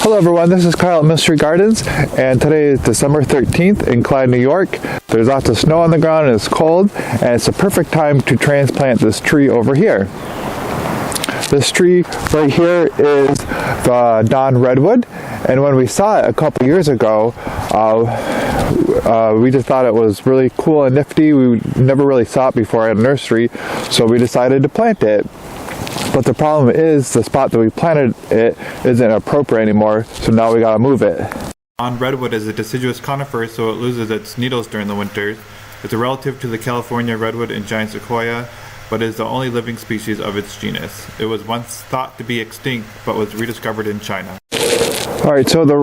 Hello everyone, this is Kyle at Mystery Gardens, and today is December 13th in Clyde, New York. There's lots of snow on the ground and it's cold, and it's a perfect time to transplant this tree over here. This tree right here is the Dawn Redwood, and when we saw it a couple years ago, we just thought it was really cool and nifty. We never really saw it before at a nursery, so we decided to plant it. But the problem is the spot that we planted it isn't appropriate anymore, so now we gotta move it. Dawn redwood is a deciduous conifer, so it loses its needles during the winter. It's a relative to the California redwood and giant sequoia, but is the only living species of its genus. It was once thought to be extinct, but was rediscovered in China. Alright, so the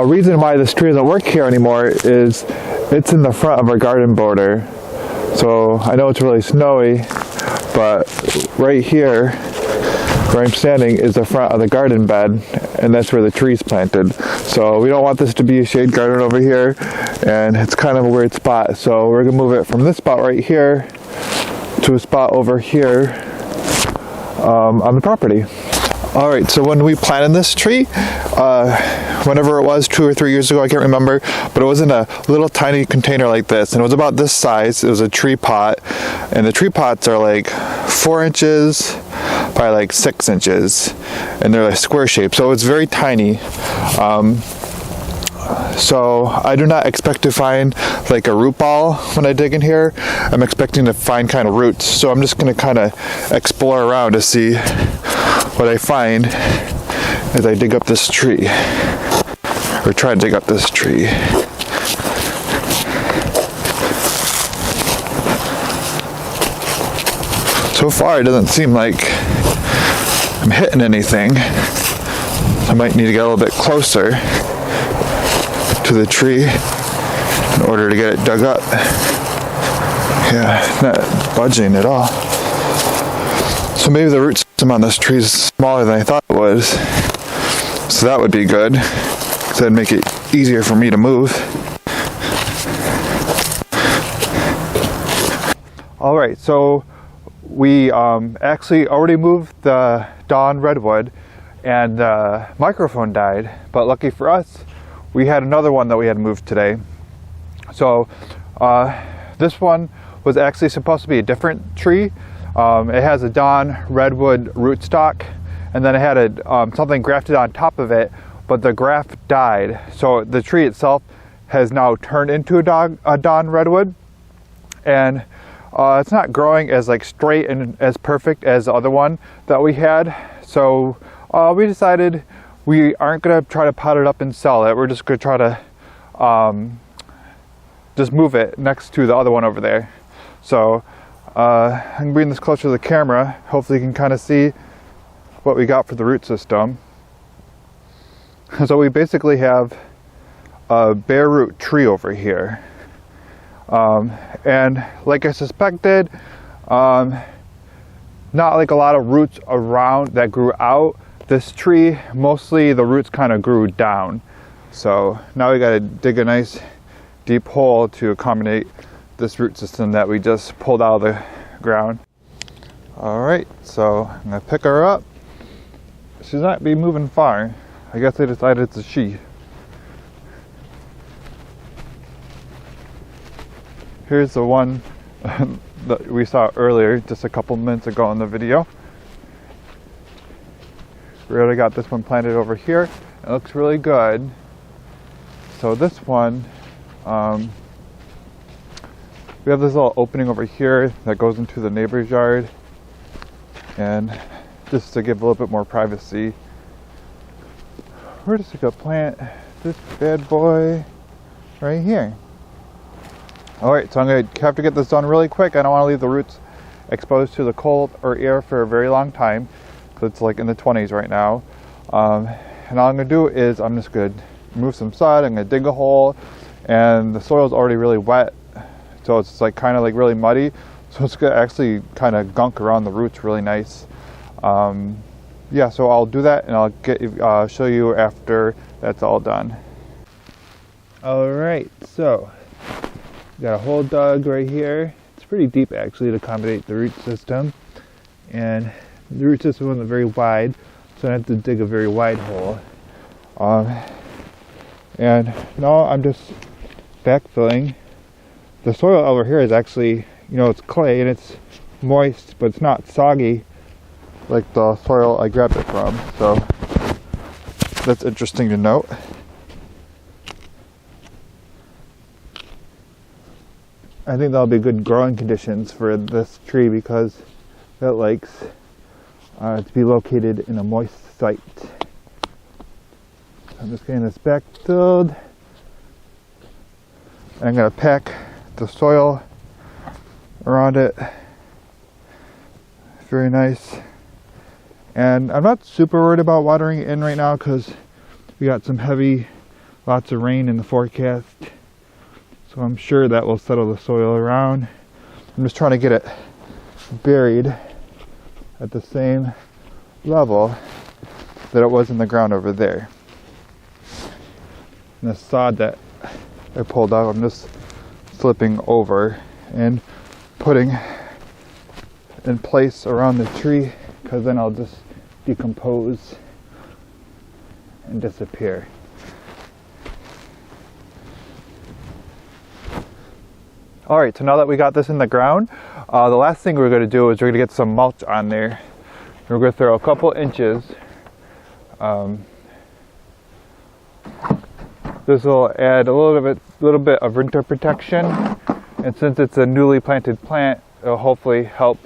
reason why this tree doesn't work here anymore is it's in the front of our garden border. So I know it's really snowy, but right here where I'm standing is the front of the garden bed, and that's where the tree's planted. So we don't want this to be a shade garden over here, and it's kind of a weird spot. So we're gonna move it from this spot right here to a spot over here on the property. All right, so when we planted this tree, whenever it was 2 or 3 years ago, I can't remember, but it was in a little tiny container like this, and it was about this size. It was a tree pot, and the tree pots are like 4 inches by like 6 inches, and they're like square shaped, so it's very tiny. So I do not expect to find like a root ball when I dig in here. I'm expecting to find kind of roots, so I'm just going to kind of explore around to see what I find as I dig up this tree, or try to dig up this tree. So far it doesn't seem like I'm hitting anything. I might need to get a little bit closer to the tree in order to get it dug up. Yeah, not budging at all. So maybe the root system on this tree is smaller than I thought it was. So that would be good, because that'd make it easier for me to move. Alright, so we actually already moved the Dawn Redwood, and the microphone died, but lucky for us, we had another one that we had moved today. So this one was actually supposed to be a different tree. It has a Dawn Redwood rootstock, and then it had something grafted on top of it, but the graft died. So the tree itself has now turned into a Dawn Redwood, and it's not growing as like straight and as perfect as the other one that we had. So we decided we aren't going to try to pot it up and sell it. We're just going to try to just move it next to the other one over there. So I'm going to bring this closer to the camera. Hopefully you can kind of see what we got for the root system. So we basically have a bare root tree over here. And like I suspected, not like a lot of roots around that grew out. This tree, mostly the roots kind of grew down. So now we got to dig a nice deep hole to accommodate this root system that we just pulled out of the ground. Alright, so I'm going to pick her up. She's not be moving far. I guess they decided it's a she. Here's the one that we saw earlier, just a couple minutes ago in the video. We already got this one planted over here. It looks really good. So this one, we have this little opening over here that goes into the neighbor's yard, and just to give a little bit more privacy, we're just gonna plant this bad boy right here. Alright, so I'm going to have to get this done really quick. I don't want to leave the roots exposed to the cold or air for a very long time, because it's like in the 20s right now. And all I'm going to do is I'm just going to remove some sod. I'm going to dig a hole, and the soil's already really wet, so it's like kind of like really muddy. So it's going to actually kind of gunk around the roots really nice. Yeah, so I'll do that, and I'll show you after that's all done. Alright, so got a hole dug right here. It's pretty deep actually to accommodate the root system, and the root system wasn't very wide, so I have to dig a very wide hole. And now I'm just backfilling. The soil over here is actually, you know, it's clay and it's moist, but it's not soggy like the soil I grabbed it from. So that's interesting to note. I think that'll be good growing conditions for this tree because it likes to be located in a moist site. I'm just getting this backfilled. I'm going to pack the soil around it. Very nice. And I'm not super worried about watering it in right now because we got some lots of rain in the forecast. So I'm sure that will settle the soil around. I'm just trying to get it buried at the same level that it was in the ground over there. And the sod that I pulled out, I'm just flipping over and putting in place around the tree because then I'll just decompose and disappear. Alright, so now that we got this in the ground, the last thing we're going to do is we're going to get some mulch on there. We're going to throw a couple inches. This will add a little bit of winter protection, and since it's a newly planted plant, it'll hopefully help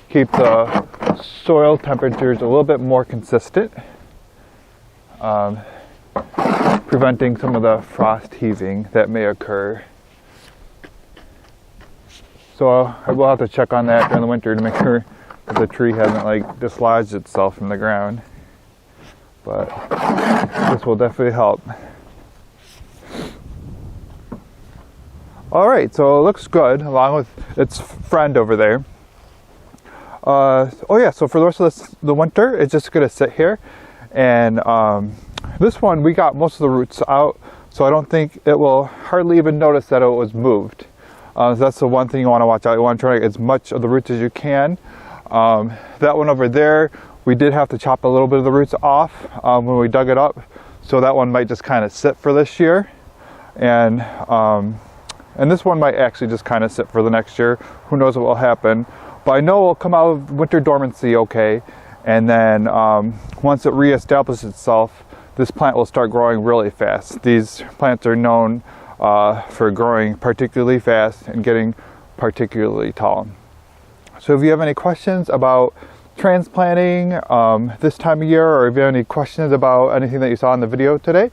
keep the soil temperatures a little bit more consistent, preventing some of the frost heaving that may occur. So I will have to check on that during the winter to make sure that the tree hasn't like dislodged itself from the ground. But this will definitely help. Alright, so it looks good along with its friend over there. Oh yeah, so for the rest of the winter, it's just going to sit here. And this one, we got most of the roots out, so I don't think it will hardly even notice that it was moved. So that's the one thing you want to watch out. You want to try to get as much of the roots as you can. That one over there, we did have to chop a little bit of the roots off when we dug it up. So that one might just kind of sit for this year. And this one might actually just kind of sit for the next year. Who knows what will happen. But I know it'll come out of winter dormancy okay. And then once it reestablishes itself, this plant will start growing really fast. These plants are known for growing particularly fast and getting particularly tall. So if you have any questions about transplanting this time of year, or if you have any questions about anything that you saw in the video today,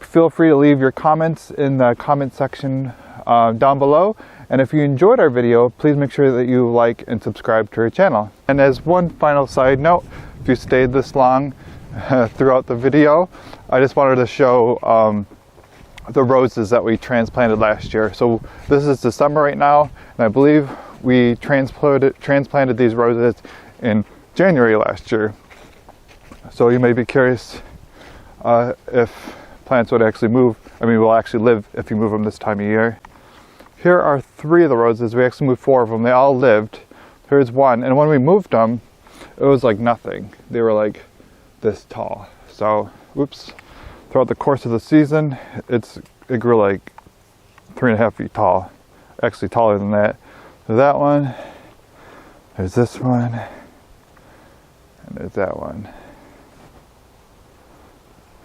feel free to leave your comments in the comment section down below. And if you enjoyed our video, please make sure that you like and subscribe to our channel. And as one final side note, if you stayed this long throughout the video, I just wanted to show the roses that we transplanted last year. So this is December right now, and I believe we transplanted these roses in January last year. So you may be curious if plants would actually move. I mean, will actually live if you move them this time of year. Here are 3 of the roses. We actually moved 4 of them. They all lived. Here's one, and when we moved them, it was like nothing. They were like this tall. So, whoops. Throughout the course of the season, it grew like 3.5 feet tall. Actually taller than that. There's that one. There's this one. And there's that one.